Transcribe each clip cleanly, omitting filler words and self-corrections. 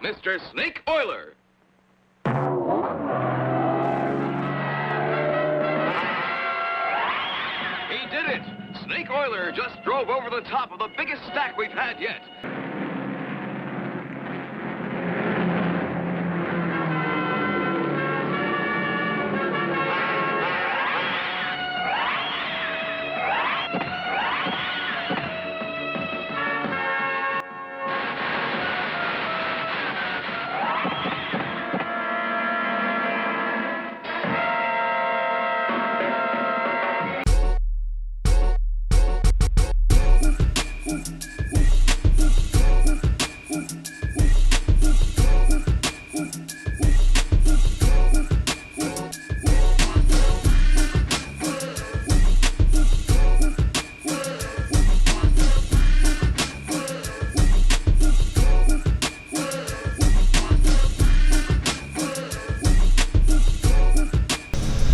Mr. Snake Oiler. He did it! Snake Oiler just drove over the top of the biggest stack we've had yet.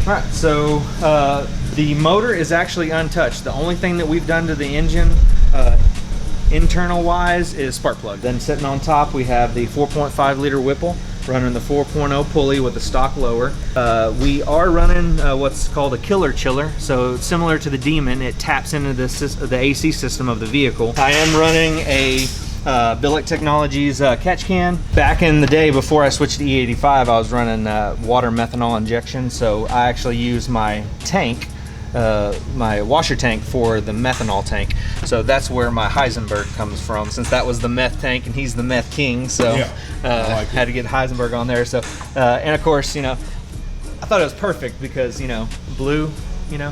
All right, so the motor is actually untouched. The only thing that we've done to the engine internal wise is spark plug. Then sitting on top we have the 4.5 liter Whipple running the 4.0 pulley with the stock lower. We are running what's called a killer chiller, so similar to the Demon, it taps into the AC system of the vehicle. I am running a Billick Technologies catch can. Back in the day before I switched to E85, I was running water methanol injection, so I actually use my tank, my washer tank for the methanol tank. So that's where my Heisenberg comes from, since that was the meth tank and he's the meth king, so yeah, had to get Heisenberg on there. So and of course, you know, I thought it was perfect because, you know, blue, you know,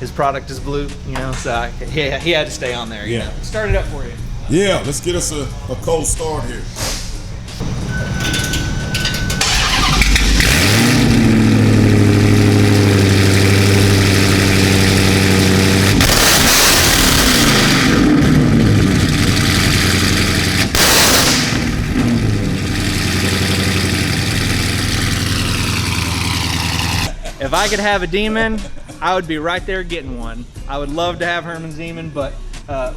his product is blue, you know, so he had to stay on there. You know. Start it up for you. Yeah, let's get us a cold start here. If I could have a Demon, I would be right there getting one. I would love to have Herman's Demon, but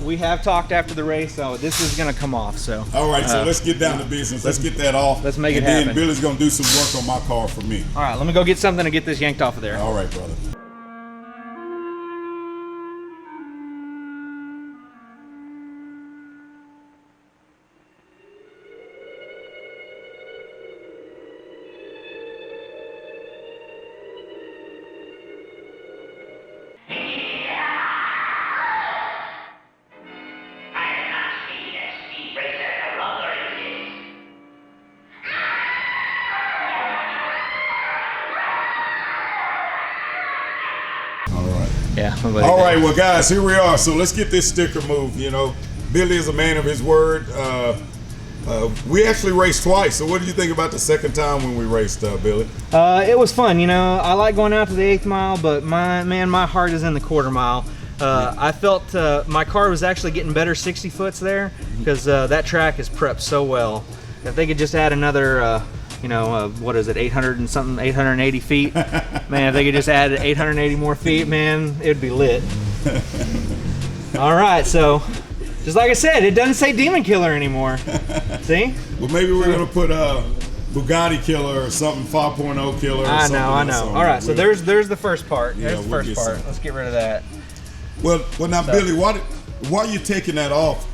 we have talked after the race, so this is going to come off. So all right, so let's get down to business. Let's get that off. Let's make it happen. happen. And then Billy's going to do some work on my car for me. All right, let me go get something to get this yanked off of there. All right, brother. Yeah. All right, well, guys, here we are. So let's get this sticker moved. You know, Billy is a man of his word. We actually raced twice. So what did you think about the second time when we raced, Billy? It was fun. You know, I like going out to the 8th mile, but my heart is in the quarter mile. I felt my car was actually getting better 60 foots there because that track is prepped so well. If they could just add another, you know, what is it, 800 and something, 880 feet. Man, if they could just add 880 more feet, man, it'd be lit. All right, so just like I said, it doesn't say Demon Killer anymore. See? Well, maybe we're gonna put Bugatti Killer or something, 5.0 Killer. Or I something know. All right, so there's the first part. Yeah, there's the first part. Let's get rid of that. Well, now, so, Billy, while you're taking that off,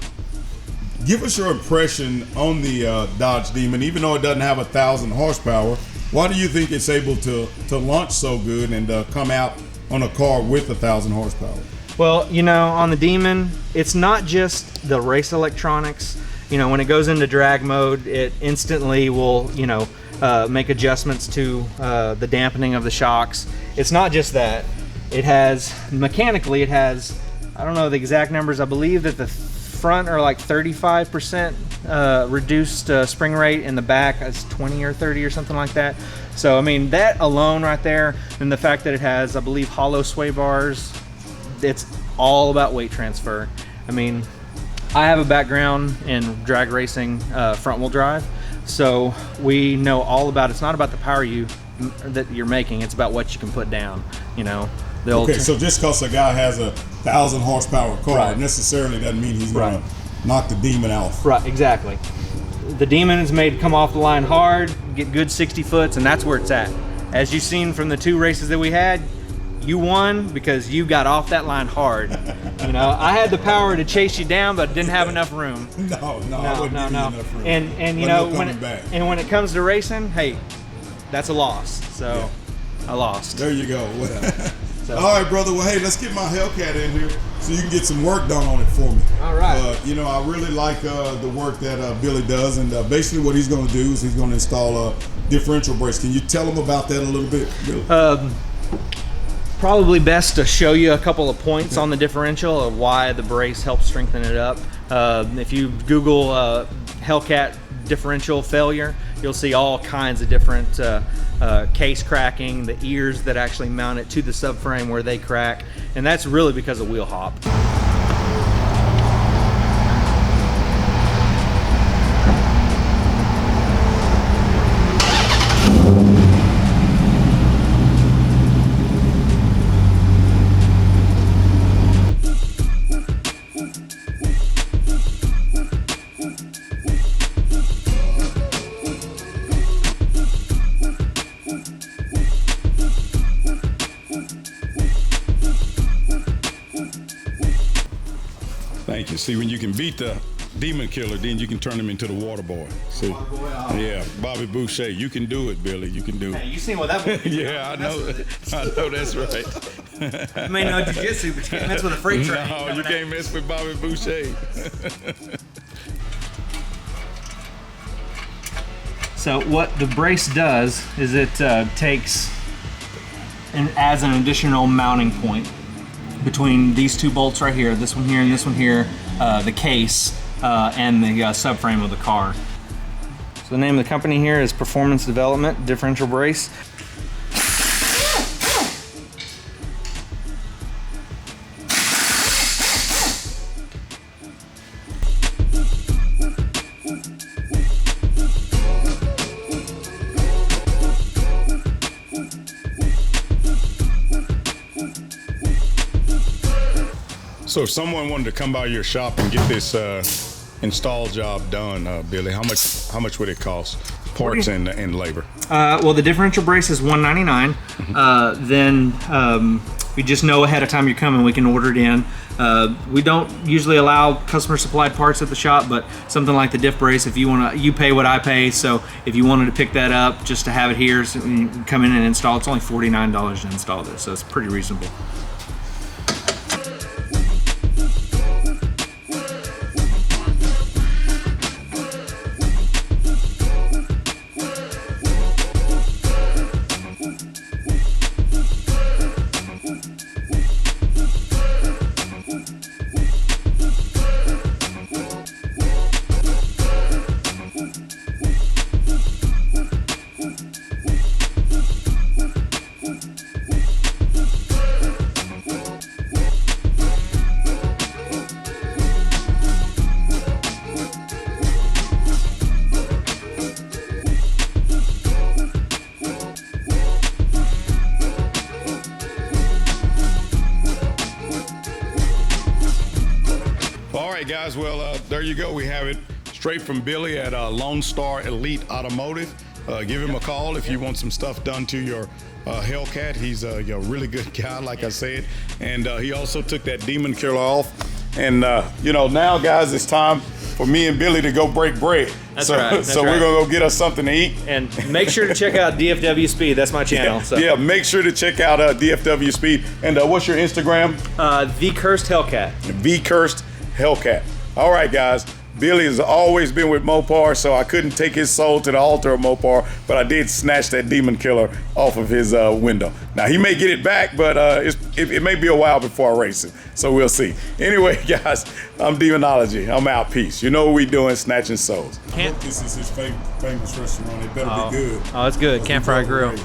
give us your impression on the Dodge Demon. Even though it doesn't have 1,000 horsepower, why do you think it's able to launch so good and come out on a car with 1,000 horsepower? Well, you know, on the Demon, it's not just the race electronics. You know, when it goes into drag mode, it instantly will, you know, make adjustments to the dampening of the shocks. It's not just that. It has, mechanically, it has, I don't know the exact numbers. I believe that the front are like 35% reduced spring rate, and the back is 20 or 30 or something like that. So I mean, that alone right there, and the fact that it has, I believe, hollow sway bars, it's all about weight transfer. I mean, I have a background in drag racing, front wheel drive, so we know all about, it's not about the power that you're making, it's about what you can put down, you know. Okay, so just because a guy has a 1,000 horsepower car, right, necessarily doesn't mean he's going right, to knock the Demon off. Right, exactly. The Demon is made to come off the line hard, get good 60 foots, and that's where it's at. As you've seen from the 2 races that we had, you won because you got off that line hard. You know, I had the power to chase you down, but didn't have enough room. No, I wouldn't give you enough room. And you know, when it comes to racing, hey, that's a loss. So yeah, I lost. There you go. So. All right, brother. Well, hey, let's get my Hellcat in here so you can get some work done on it for me. All right. You know, I really like the work that Billy does, and basically what he's going to do is he's going to install a differential brakes. Can you tell him about that a little bit, Billy? Probably best to show you a couple of points on the differential of why the brace helps strengthen it up. If you Google Hellcat differential failure, you'll see all kinds of different case cracking, the ears that actually mount it to the subframe where they crack, and that's really because of wheel hop. Thank you. See, when you can beat the Demon Killer, then you can turn him into the Water Boy. See? Yeah, Bobby Boucher. You can do it, Billy. You can do it. Hey, you seen what that was? Yeah, I know. I know that's right. You may know jiu-jitsu, but you can't mess with a freight train. No, you can't mess with Bobby Boucher. So what the brace does is it takes and adds an additional mounting point between these 2 bolts right here, this one here and this one here, the case and the subframe of the car. So the name of the company here is Performance Development Differential Brace. So if someone wanted to come by your shop and get this install job done, Billy, how much would it cost? Parts and labor. Well, the differential brace is $199. Then we just know ahead of time you're coming, we can order it in. We don't usually allow customer supplied parts at the shop, but something like the diff brace, if you want to, you pay what I pay. So if you wanted to pick that up just to have it here, so you can come in and install. It's only $49 to install this, so it's pretty reasonable. Guys, well, there you go. We have it straight from Billy at Lonestar Elite Automotive. Give him a call if you want some stuff done to your Hellcat. He's a really good guy, like I said, and he also took that Demon Killer off. And you know, now, guys, it's time for me and Billy to go break bread. That's right. That's so we're gonna go get us something to eat. And make sure to check out DFW Speed. That's my channel. Yeah, make sure to check out DFW Speed. And what's your Instagram? The Cursed Hellcat. The Cursed Hellcat. All right, guys. Billy has always been with Mopar, so I couldn't take his soul to the altar of Mopar, but I did snatch that Demon Killer off of his window. Now, he may get it back, but it may be a while before I race it, so we'll see. Anyway, guys, I'm Demonology. I'm out. Peace. You know what we doing, snatching souls. I hope this is his famous restaurant. It better be good. Oh, it's good. Campfire Grill.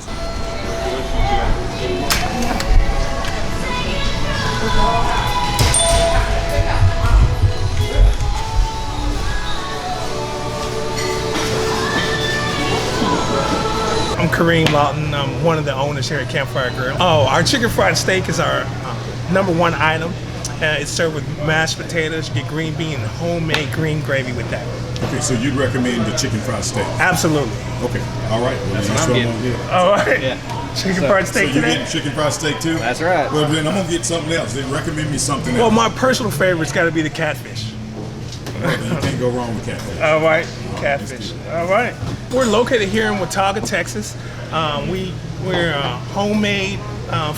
I'm Kareem Lawton. I'm one of the owners here at Campfire Grill. Oh, our chicken fried steak is our #1 item. It's served with mashed potatoes. You get green bean and homemade green gravy with that. Okay, so you'd recommend the chicken fried steak? Absolutely. Okay, all right. Well, That's what I'm getting. All right. Yeah. Chicken fried steak So you're today? getting chicken fried steak too? That's right. Well, then I'm gonna get something else. Then recommend me something Well, else. my personal favorite's got to be the catfish. Well, then you can't go wrong with catfish. All right, catfish. All right. We're located here in Watauga, Texas. We're homemade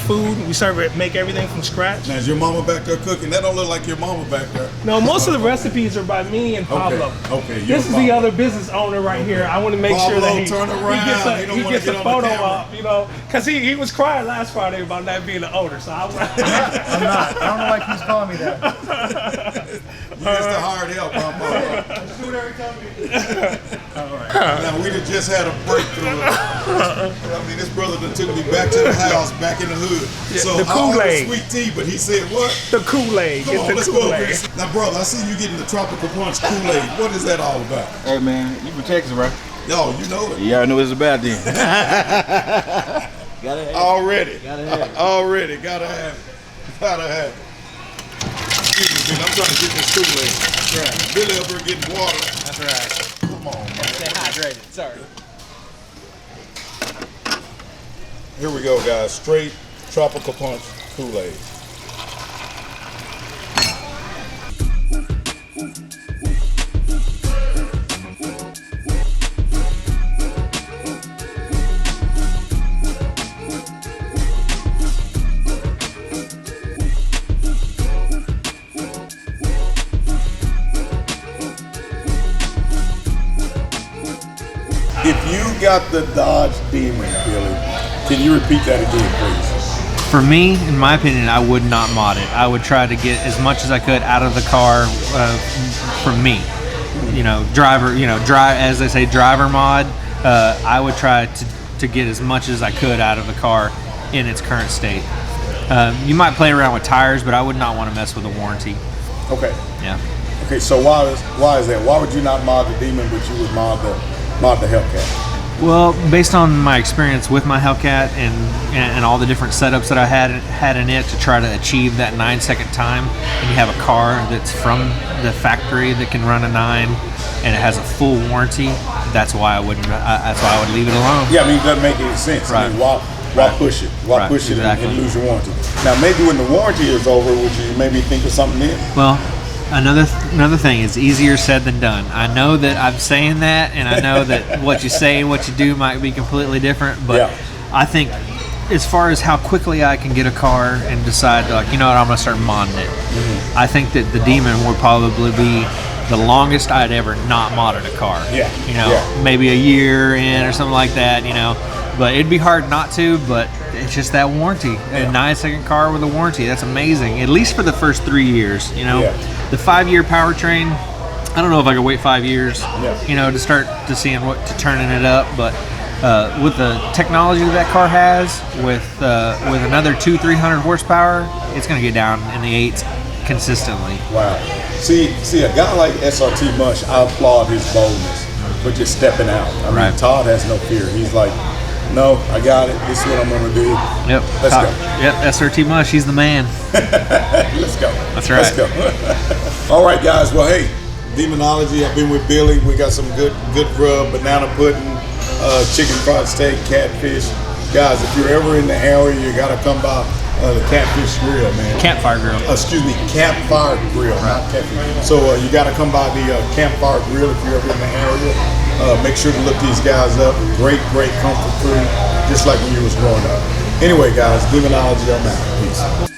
food. We make everything from scratch. Now, is your mama back there cooking? That don't look like your mama back there. No, most of the recipes are by me and Pablo. Okay. This is the other business owner right here. I want to make sure that Pablo, turn around. He don't he wanna gets get a on the photo camera. up, you know, because he was crying last Friday about not being the owner. So I'm not. I don't know why he keeps calling me that. You just the hard help, Pablo. Do it every time. Now, we done just had a breakthrough. I mean, this brother done took me back to the house, back in the hood. So the I ordered Kool-Aid. sweet tea, but he said what? The Kool-Aid. Come on, Get let's the go. Kool-Aid. Now, brother, I see you getting the tropical punch Kool-Aid. What is that all about? Hey man, you from Texas, bro? Yo, you know it. Yeah, I know it's about then. Gotta have Already. Gotta have it. Already. Gotta have it. Gotta have it. Excuse me, man. I'm trying to get this Kool-Aid. That's right. Billy up here getting water. That's right. Come on, man. Stay hydrated. Sorry. Here we go, guys. Straight tropical punch Kool-Aid. If you got the Dodge Demon, Billy, can you repeat that again, please? For me, in my opinion, I would not mod it. I would try to get as much as I could out of the car for me. You know, drive as they say, driver mod. I would try to get as much as I could out of the car in its current state. You might play around with tires, but I would not want to mess with a warranty. Okay. Yeah. Okay, so why is that? Why would you not mod the Demon, but you would mod the Hellcat? Well, based on my experience with my Hellcat and all the different setups that I had in it to try to achieve that 9-second time, and you have a car that's from the factory that can run a 9 and it has a full warranty, that's why I would leave it alone. Yeah, I mean, it doesn't make any sense. Right. I mean, why push it? Why push it Exactly. and lose your warranty? Now, maybe when the warranty is over, would you maybe think of something then? Well, another thing, it's easier said than done. I know that I'm saying that, and I know that what you say and what you do might be completely different, but Yeah. I think as far as how quickly I can get a car and decide, like, you know what, I'm going to start modding it, I think that the Demon would probably be the longest I'd ever not modded a car. Yeah. You know, Yeah. maybe a year in or something like that, you know. But it'd be hard not to, but it's just that warranty. A 9-second car with a warranty, that's amazing. At least for the first 3 years, you know. Yeah. The 5-year powertrain, I don't know if I could wait 5 years, Yeah. you know, to start to seeing to turning it up. But with the technology that car has, with another 200-300 horsepower, it's going to get down in the 8s consistently. Wow. See, a guy like SRT Mush, I applaud his boldness for just stepping out. I mean, Right. Todd has no fear. He's like, no, I got it. This is what I'm going to do. Yep. Let's go. Yep. SRT Mush, he's the man. Let's go. That's right. Let's go. All right, guys. Well, hey, Demonology. I've been with Billy. We got some good rub, banana pudding, chicken fried steak, catfish. Guys, if you're ever in the area, you got to come by the Catfish Grill, man. Campfire Grill. Excuse me, Campfire Grill, not Catfish. So you got to come by the Campfire Grill if you're ever in the area. Make sure to look these guys up. Great comfort food, just like when you was growing up. Anyway, guys, Demonology, I'm out. Peace.